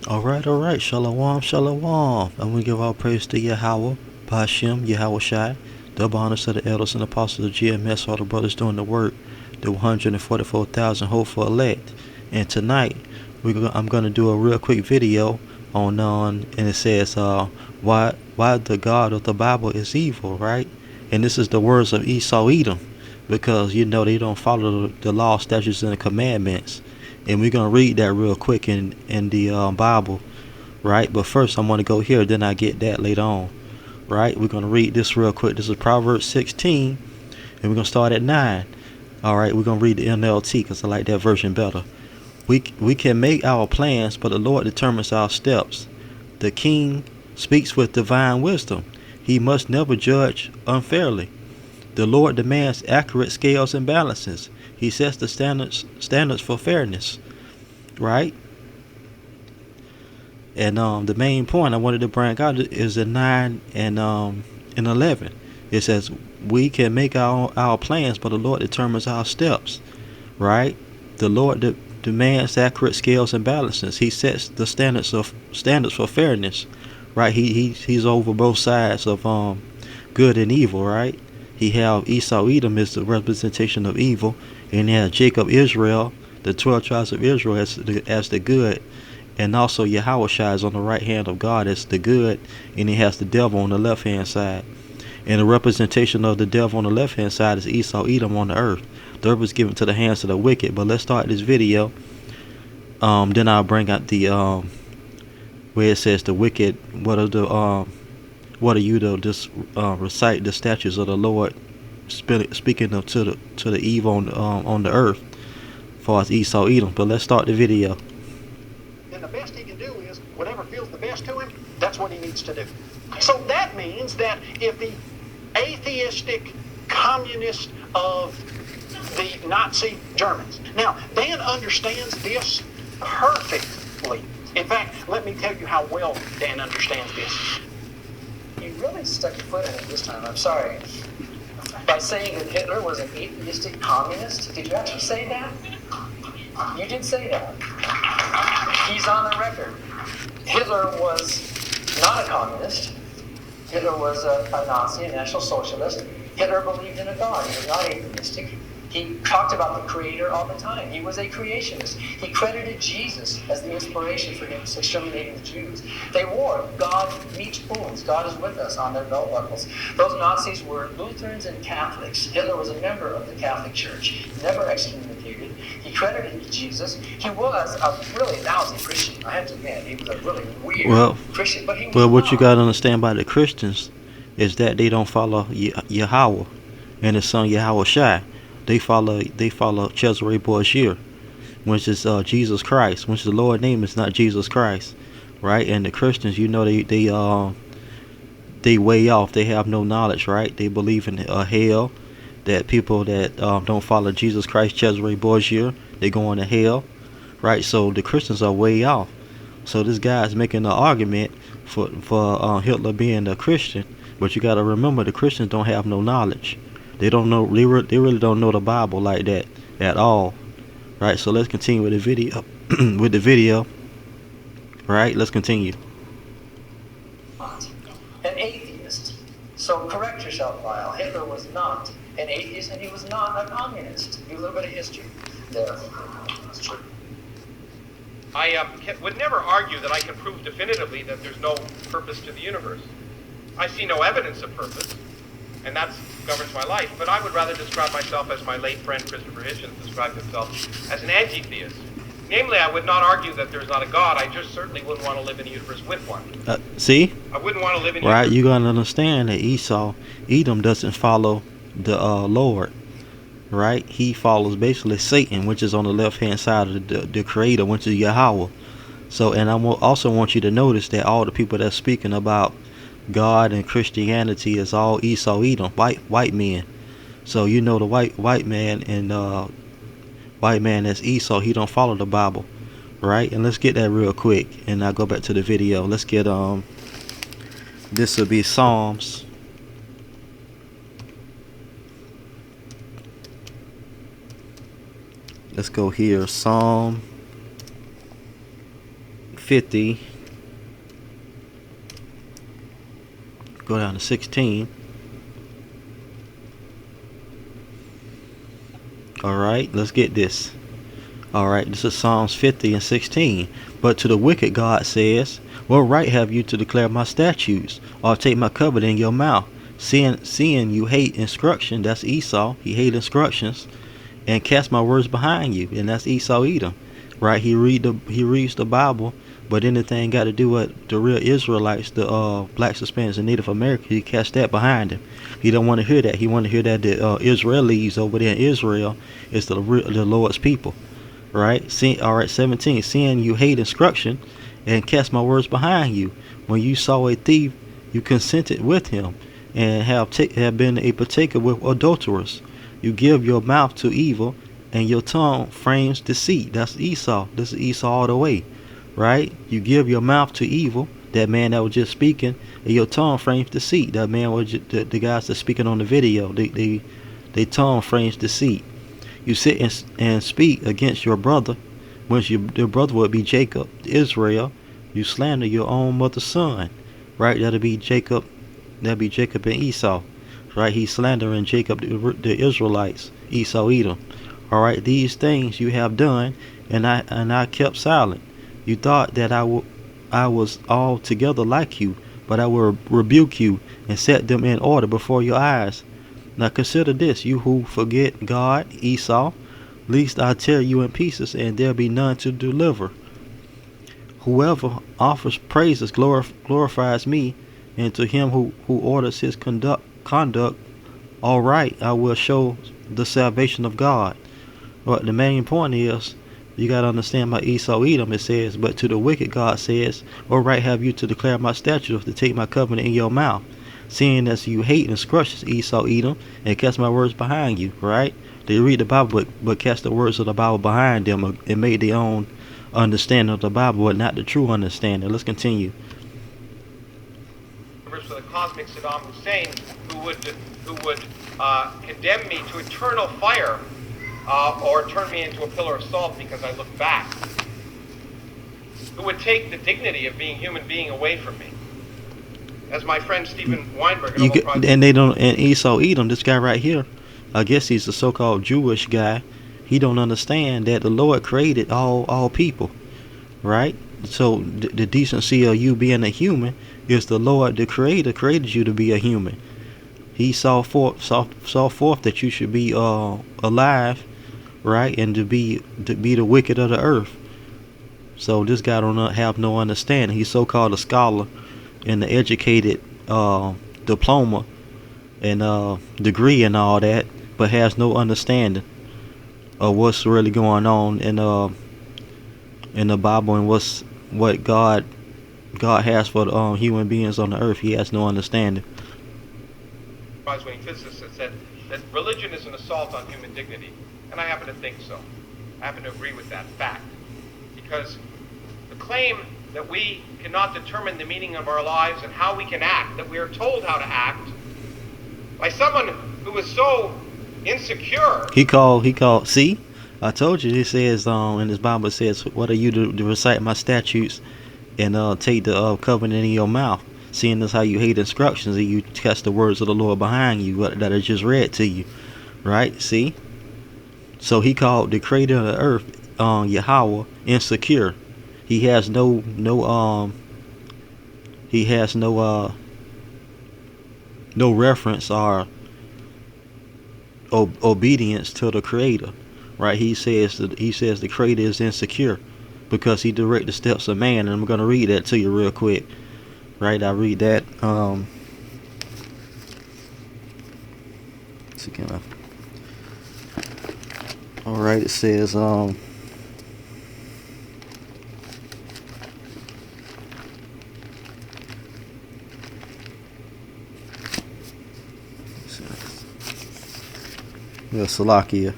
All right, shalom, shalom. And we give our praise to Yahweh, Bashem, Yahweh Shai, double honors to the elders and apostles of GMS, all the brothers doing the work, the 144,000 hopeful elect. And tonight, I'm going to do a real quick video and it says, why the God of the Bible is evil, right? And this is the words of Esau Edom, because they don't follow the law, statutes, and the commandments. And we're gonna read that real quick in the Bible, right? But first, I'm gonna go here, then I get that later on, right? We're gonna read this real quick. This is Proverbs 16, and we're gonna start at 9. All right, we're gonna read the NLT because I like that version better. We can make our plans, but the Lord determines our steps. The king speaks with divine wisdom. He must never judge unfairly. The Lord demands accurate scales and balances. He sets the standards for fairness, right? And the main point I wanted to bring out is in 9 and 11. It says we can make our plans, but the Lord determines our steps, right? The Lord demands accurate scales and balances. He sets the standards for fairness, right? He's over both sides of good and evil, right? He have Esau Edom is the representation of evil, and he has Jacob Israel, the 12 tribes of Israel as the good, and also Yahweh Shai is on the right hand of God as the good, and he has the devil on the left hand side. And the representation of the devil on the left hand side is Esau Edom on the earth. The earth was given to the hands of the wicked. But let's start this video. Then I'll bring out the where it says the wicked. What are you to just recite the statutes of the Lord, speaking of to the evil on the earth, as far as Esau Edom. But let's start the video. And the best he can do is whatever feels the best to him, that's what he needs to do. So that means that if the atheistic communist of the Nazi Germans, now Dan understands this perfectly. In fact, let me tell you how well Dan understands this. You really stuck your foot in it this time, I'm sorry. By saying that Hitler was an atheistic communist, did you actually say that? You did say that. He's on the record. Hitler was not a communist. Hitler was a Nazi, a National Socialist. Hitler believed in a God. He was not atheistic. He talked about the Creator all the time. He was a creationist. He credited Jesus as the inspiration for him exterminating the Jews. They wore God meets wounds. God is with us on their belt buckles. Those Nazis were Lutherans and Catholics. Hitler was a member of the Catholic Church, never excommunicated. He credited Jesus. He was a really lousy Christian. I have to admit, he was a really weird Christian. But he was what you got to understand about the Christians is that they don't follow Yahweh and his son Yahweh Shai. They follow Cesare Borgia, which is Jesus Christ, which the Lord name is not Jesus Christ, right? And the Christians, they way off. They have no knowledge, right? They believe in hell. That people that don't follow Jesus Christ, Cesare Borgia, they go into hell, right? So the Christians are way off. So this guy is making an argument for Hitler being a Christian, but you got to remember the Christians don't have no knowledge. They don't know. They really don't know the Bible like that at all, right? So let's continue with the video. with the video, right? Let's continue. An atheist. So correct yourself, Lyle. Hitler was not an atheist, and he was not a communist. Do a little bit of history there. That's true. I would never argue that I can prove definitively that there's no purpose to the universe. I see no evidence of purpose, and that governs my life. But I would rather describe myself as my late friend Christopher Hitchens described himself, as an anti-theist. Namely, I would not argue that there's not a God. I just certainly wouldn't want to live in a universe with one. See? I wouldn't want to live in a right. universe. You gotta understand that Edom doesn't follow the Lord, right? He follows basically Satan, which is on the left hand side of the Creator, which is Yahweh. So, and I also want you to notice that all the people that's speaking about God and Christianity is all Esau Edom, white men. So the white man and white man that's Esau, he don't follow the Bible, right? And let's get that real quick, and I'll go back to the video. Let's get this will be Psalms. Let's go here, Psalm 50, go down to 16. Alright, let's get this. Alright, this is Psalms 50 and 16. But to the wicked God says, what right have you to declare my statutes, or take my covenant in your mouth? Seeing you hate instruction, that's Esau, he hate instructions, and cast my words behind you, and that's Esau Edom. Right, he reads the Bible, but anything got to do with the real Israelites, the blacks, Hispanics, and Native Americans, he cast that behind him. He don't want to hear that. He want to hear that the Israelis over there in Israel is the Lord's people. Right? All right, 17. Seeing you hate instruction and cast my words behind you. When you saw a thief, you consented with him, and have been a partaker with adulterers. You give your mouth to evil, and your tongue frames deceit. That's Esau. This is Esau all the way. Right? You give your mouth to evil, that man that was just speaking, and your tongue frames deceit. That man was the guys that's speaking on the video. They tongue frames deceit. You sit and speak against your brother, which your brother would be Jacob, Israel. You slander your own mother's son. Right? That'll be Jacob and Esau. Right? He's slandering Jacob, the Israelites, Esau, Edom. All right, these things you have done, and I kept silent. You thought that I was altogether like you, but I will rebuke you and set them in order before your eyes. Now consider this, you who forget God, Esau, lest I tear you in pieces, and there be none to deliver. Whoever offers praises glorifies me, and to him who orders his conduct, all right, I will show the salvation of God. But the main point is, you got to understand by Esau Edom, it says, but to the wicked God says, what right have you to declare my statutes, to take my covenant in your mouth? Seeing as you hate instructions, Esau Edom, and cast my words behind you, right? They read the Bible, but cast the words of the Bible behind them, and made their own understanding of the Bible, but not the true understanding. Let's continue. For the cosmic Saddam Hussein, who would condemn me to eternal fire, or turn me into a pillar of salt because I look back, who would take the dignity of being a human being away from me. As my friend Stephen Weinberg, and Esau Edom, this guy right here, I guess he's a so-called Jewish guy. He don't understand that the Lord created all people, right? So the decency of you being a human is the Lord, the Creator, created you to be a human. He saw forth that you should be alive, right, and to be the wicked of the earth. So this guy don't have no understanding. He's so-called a scholar and the educated diploma and degree and all that, but has no understanding of what's really going on in the Bible and what God has for the human beings on the earth. He has no understanding. When he physicists said that religion is an assault on human dignity, and I happen to think so. I happen to agree with that fact, because the claim that we cannot determine the meaning of our lives and how we can act, that we are told how to act by someone who is so insecure. He called. See, I told you. It says in his Bible, it says, "What are you to recite my statutes and take the covenant in your mouth?" Seeing as how you hate instructions and you cast the words of the Lord behind you that are just read to you, right? See, so he called the Creator of the earth, Yahweh, insecure. He has no reference or obedience to the Creator, right? He says the Creator is insecure because he directs the steps of man, and I'm going to read that to you real quick. Right, I read that. All right, it says Salakia.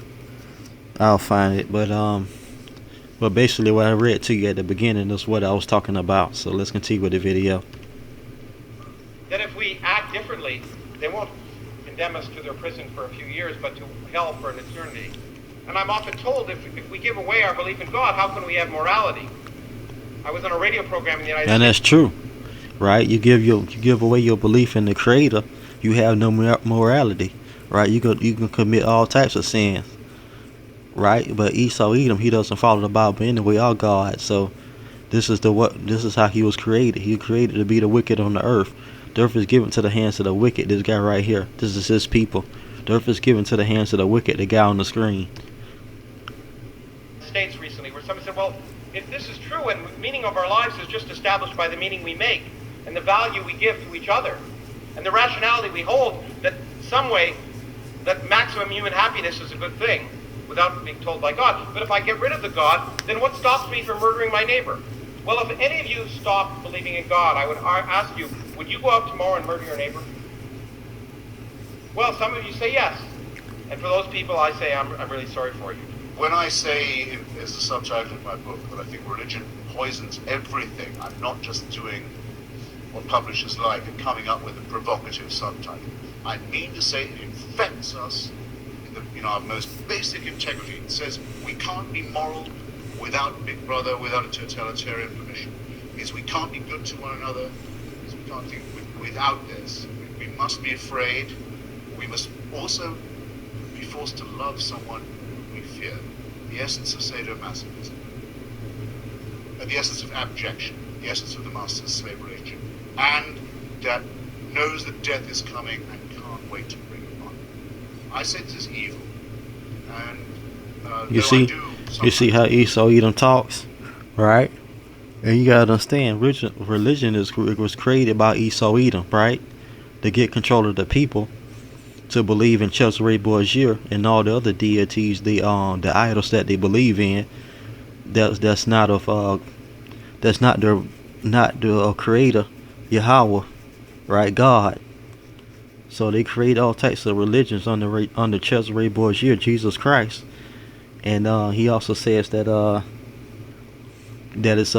I'll find it, but basically what I read to you at the beginning is what I was talking about. So let's continue with the video. That if we act differently, they won't condemn us to their prison for a few years, but to hell for an eternity. And I'm often told if we give away our belief in God, how can we have morality? I was on a radio program in the United And States. that's true, right? You give away your belief in the Creator, you have no morality, right? You can commit all types of sins, right? But Esau Edom, he doesn't follow the Bible anyway, or God. So this is how he was created. He was created to be the wicked on the earth. The earth is given to the hands of the wicked. This guy right here, this is his people. The earth is given to the hands of the wicked. The guy on the screen. States recently, where someone said, well, if this is true and the meaning of our lives is just established by the meaning we make and the value we give to each other and the rationality we hold that some way that maximum human happiness is a good thing without being told by God. But if I get rid of the God, then what stops me from murdering my neighbor? Well, if any of you stopped believing in God, I would ask you, would you go out tomorrow and murder your neighbor? Well, some of you say yes. And for those people, I say, I'm really sorry for you. When I say, as the subtitle of my book, that I think religion poisons everything, I'm not just doing what publishers like and coming up with a provocative subtitle. I mean to say it infects us in our most basic integrity. It says we can't be moral without Big Brother, without a totalitarian permission. It means we can't be good to one another. It means we can't think without this. We must be afraid. We must also be forced to love someone we fear. The essence of sadomasochism. The essence of abjection. The essence of the master's slave religion. And that knows that death is coming and can't wait to bring it on. I say this is evil. And You see how Esau Edom talks, right? And you gotta understand, religion was created by Esau Edom, right? To get control of the people, to believe in Cesare Borgia and all the other deities, the idols that they believe in. That's not the creator, Yahweh, right? God. So they create all types of religions under Cesare Borgia, Jesus Christ. And he also says that it's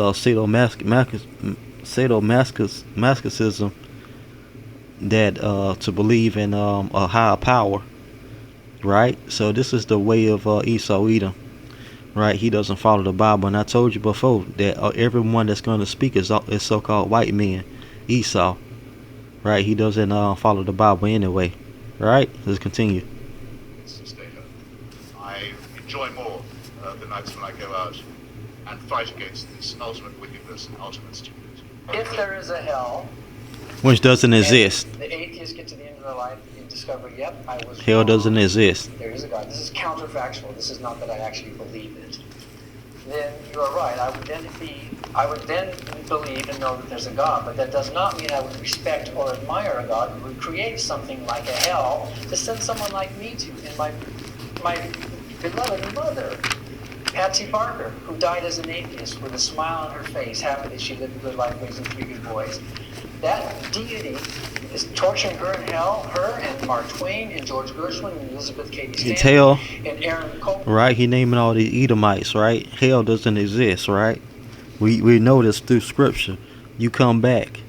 sadomasochism, that to believe in a higher power, right? So this is the way of Esau Edom, right? He doesn't follow the Bible, and I told you before that everyone that's going to speak is so-called white men, Esau, right? He doesn't follow the Bible anyway, right? Let's continue. I enjoy more the nights when I go out and fight against this ultimate wickedness and ultimate stupidity. If there is a hell, Which doesn't exist. the atheists get to the end of their life and discover, yep, I was Hell wrong. doesn't exist. There is a God. This is counterfactual. This is not that I actually believe it. Then you are right. I would then believe and know that there's a God, but that does not mean I would respect or admire a God who would create something like a hell to send someone like me to, and my beloved mother, Patsy Barker, who died as an atheist with a smile on her face, happy that she lived a good life raising 3 good boys. That deity is torturing her in hell, her and Mark Twain and George Gershwin and Elizabeth Cady You Stanton tell, and Aaron Cole. right? He naming all the Edomites, right? Hell doesn't exist, right? We know this through scripture. You come back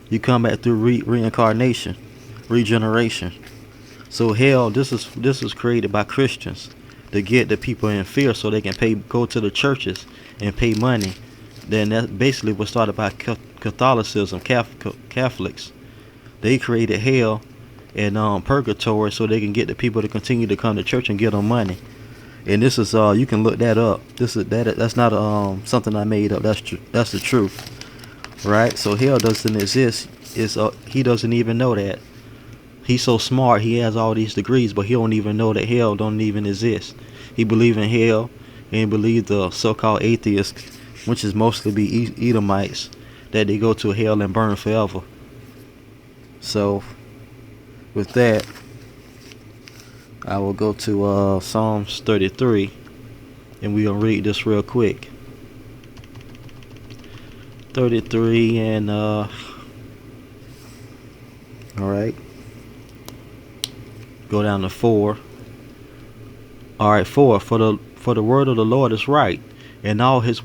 through reincarnation, regeneration. So hell, this is created by Christians to get the people in fear so they can go to the churches and pay money. Then that basically was started by Catholicism, Catholics. They created hell and purgatory so they can get the people to continue to come to church and give them money. And this is you can look that up. That's not something I made up. That's the truth, right? So hell doesn't exist. He doesn't even know that. He's so smart. He has all these degrees, but he don't even know that hell don't even exist. He believe in hell and believe the so-called atheists, which is mostly be Edomites, that they go to hell and burn forever. So with that, I will go to Psalms 33, and we'll read this real quick. 33 and all right. Go down to 4. All right, 4. For the word of the Lord is right, and all his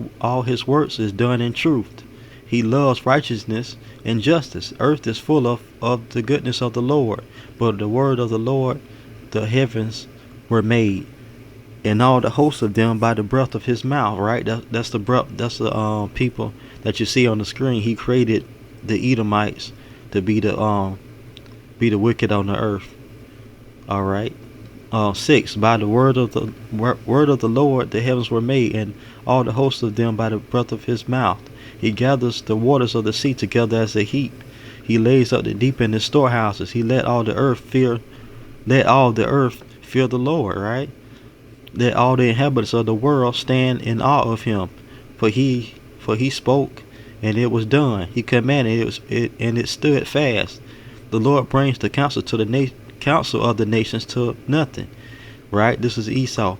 works is done in truth. He loves righteousness and justice. Earth is full of the goodness of the Lord. But the word of the Lord, the heavens were made, and all the hosts of them by the breath of his mouth. Right, that's the breath. That's the people that you see on the screen. He created the Edomites to be the wicked on the earth. All right. 6. By the word of the Lord the heavens were made, and all the hosts of them by the breath of his mouth. He gathers the waters of the sea together as a heap. He lays up the deep in his storehouses. He let all the earth fear the Lord. Right. Let all the inhabitants of the world stand in awe of him. For he spoke, and it was done. He commanded, and it stood fast. The Lord brings the counsel of the nations to nothing. Right? This is Esau.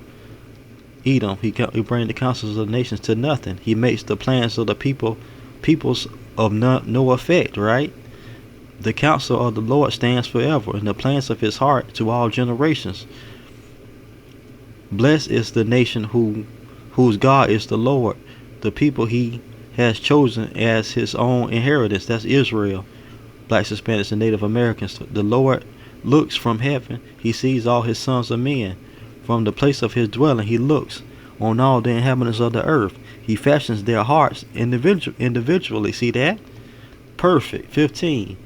Edom. He brings the counsels of the nations to nothing. He makes the plans of the peoples of no effect. Right? The counsel of the Lord stands forever, and the plans of his heart to all generations. Blessed is the nation whose God is the Lord, the people he has chosen as his own inheritance. That's Israel, blacks, Hispanics, and Native Americans. The Lord looks from heaven. He sees all his sons of men. From the place of his dwelling, he looks on all the inhabitants of the earth. He fashions their hearts individually. See that? Perfect. 15.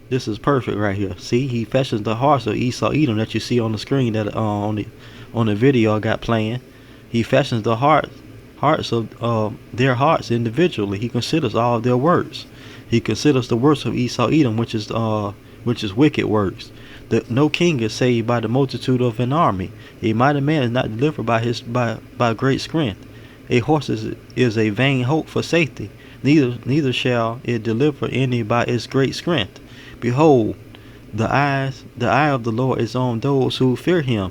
This is perfect right here. See, he fashions the hearts of Esau, Edom that you see on the screen that on the video I got playing. He fashions the hearts of their hearts individually. He considers all their works. He considers the works of Esau, Edom, which is wicked works. No king is saved by the multitude of an army. A mighty man is not delivered by great strength. A horse is a vain hope for safety. Neither shall it deliver any by its great strength. Behold, the eye of the Lord is on those who fear him,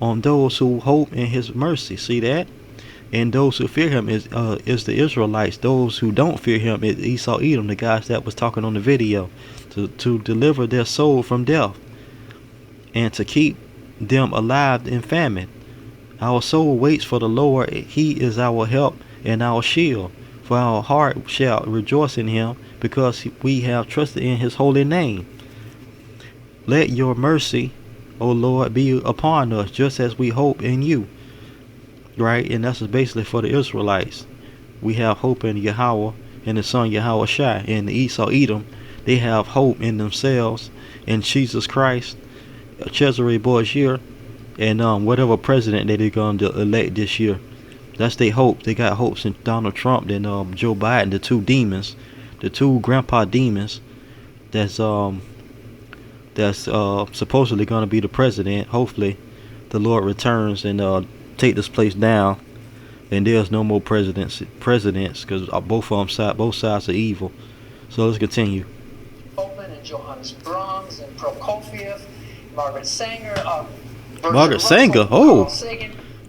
on those who hope in his mercy. See that? And those who fear him is the Israelites. Those who don't fear him is Esau, Edom, the guys that was talking on the video, to deliver their soul from death and to keep them alive in famine. Our soul waits for the Lord. He is our help and our shield. For our heart shall rejoice in him, because we have trusted in his holy name. Let your mercy, O Lord, be upon us, just as we hope in you. Right? And that's basically for the Israelites. We have hope in Yahweh and the son Yahweh Shai. And the Esau, Edom, they have hope in themselves, in Jesus Christ, Cesare Borgia, and whatever president that they're going to elect this year. That's their hope. They got hopes in Donald Trump and Joe Biden, the two demons, the two grandpa demons that's supposedly going to be the president. Hopefully the Lord returns and take this place down, and there's no more presidents, because both sides are evil. So let's continue. Open and Johannes Brahms and Prokofiev, Margaret Sanger, Margaret Sanger. Oh,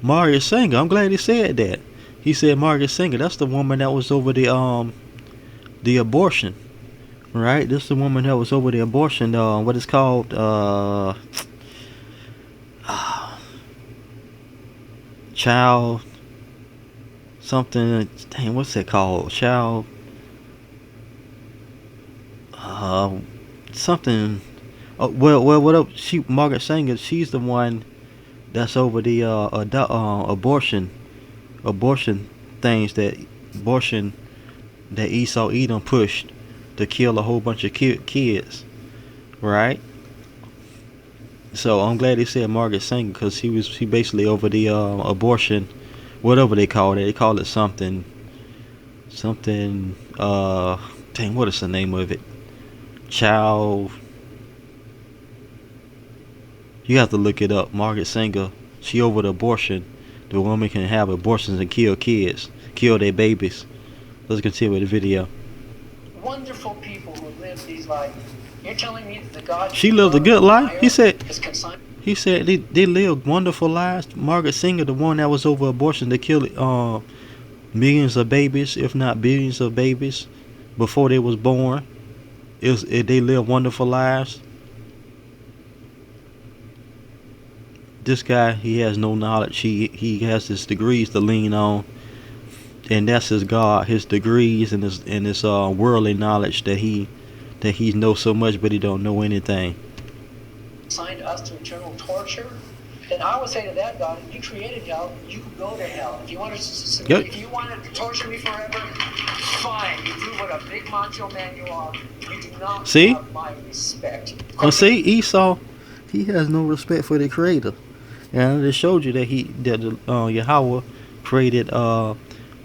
Margaret Sanger. I'm glad he said that. He said Margaret Sanger. That's the woman that was over the abortion, right? This is the woman that was over the abortion. What is called child something. Dang, what's that called? Child something. Well, what up? Margaret Sanger. She's the one that's over the abortion things that Esau Edom pushed to kill a whole bunch of kids, right? So I'm glad they said Margaret Sanger, because she basically over the abortion, whatever they call it. They call it something. Dang, what is the name of it? Child. You have to look it up. Margaret Sanger. She over the abortion. The woman can have abortions and kill kids, kill their babies. Let's continue with the video. Wonderful people who live these lives. You're telling me that the God she lived a good life? He said they they lived wonderful lives. Margaret Sanger, the one that was over abortion, they killed millions of babies, if not billions of babies, before they was born. They lived wonderful lives. This guy, he has no knowledge. He has his degrees to lean on, and that's his God, his degrees and his worldly knowledge that he knows so much, but he don't know anything. Assigned us to eternal torture, then And I would say to that God, you created hell, you can go to hell. If you want to, Yep. if you want to torture me forever, fine. You prove what a big macho man you are. You do not See? have my respect. Well, see, Esau, he has no respect for the Creator, and I just showed you that Yahweh created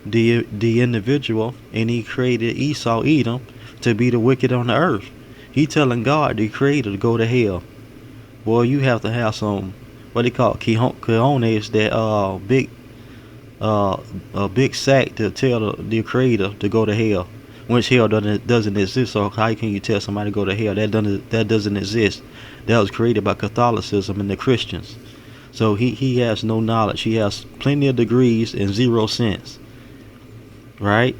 the individual, and he created Esau, Edom, to be the wicked on the earth. He telling God, the Creator, to go to hell. Boy, you have to have some, what they call cojones, that a big sack to tell the Creator to go to hell, which hell doesn't exist. So how can you tell somebody to go to hell? That doesn't exist. That was created by Catholicism and the Christians. So he has no knowledge. He has plenty of degrees and 0 sense. Right?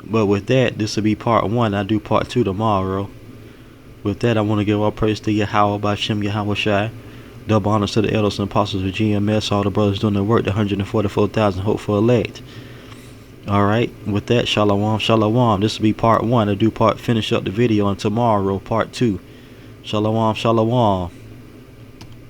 But with that, this will be part 1. I'll do part 2 tomorrow. With that, I want to give all praise to Yahweh, B'Shem Yahweh Shai. Double honors to the elders and apostles of GMS, all the brothers doing the work, the 144,000 hopeful elect. Alright, with that, Shalom, Shalom. This will be part 1. I'll finish up the video on tomorrow, part 2. Shalom, Shalom.